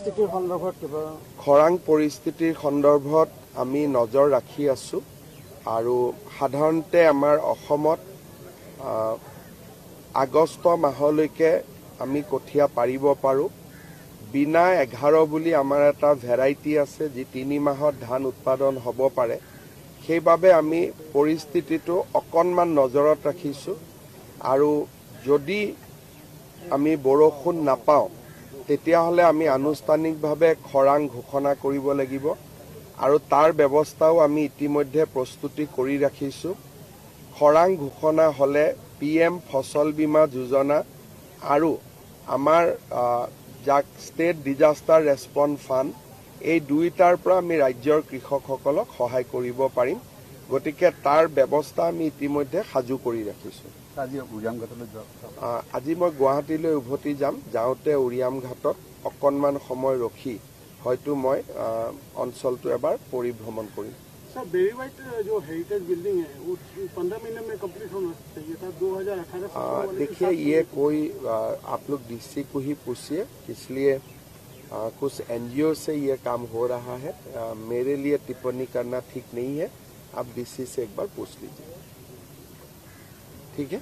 খৰাং পৰিস্থিতিৰ সন্দৰ্ভত আমি নজৰ ৰাখি আছো আৰু সাধাৰণতে আমাৰ অসমত আগষ্ট মাহলৈকে আমি কঠীয়া পাৰিব পাৰোঁ। বিনা 11 বুলি আমাৰ এটা ভেৰাইটি আছে যি 3 মাহত ধান উৎপাদন হ'ব পাৰে। সেইবাবে আমি পৰিস্থিতিটো অকণমান নজৰত ৰাখিছোঁ আৰু যদি আমি বৰষুণ নাপাওঁ তেতিয়াহ'লে আমি আনুষ্ঠানিকভাৱে খৰাং ঘোষণা কৰিব লাগিব আৰু তাৰ ব্যৱস্থাও আমি ইতিমধ্যে প্ৰস্তুতি কৰি ৰাখিছোঁ। খৰাং ঘোষণা হ'লে PM ফচল বীমা যোজনা আৰু আমাৰ যাক ষ্টেট ডিজাষ্টাৰ ৰেছপন্স ফাণ্ড এই দুইটাৰ পৰা আমি ৰাজ্যৰ কৃষকসকলক সহায় কৰিব পাৰিম। গতিকে তাৰ ব্যৱস্থা আমি ইতিমধ্যে সাজু কৰি ৰাখিছোঁ। আজি মই গুৱাহাটীলৈ উভতি যাম। যাওঁতে উৰিয়াম ঘাটত অকণমান সময় ৰখি হয়তো মই অঞ্চলটো এবাৰ পৰিভ্ৰমণ কৰিম। सर बेरीवाइट जो हेरिटेज बिल्डिंग है वो 15 महीने में कंप्लीट होना चाहिए था 2018 देखिए ये कोई आप लोग DC को ही पूछिए, इसलिए कुछ NGO से ये काम हो रहा है। मेरे लिए टिप्पणी करना ठीक नहीं है। आप DC से एक बार पूछ लीजिए, ठीक है।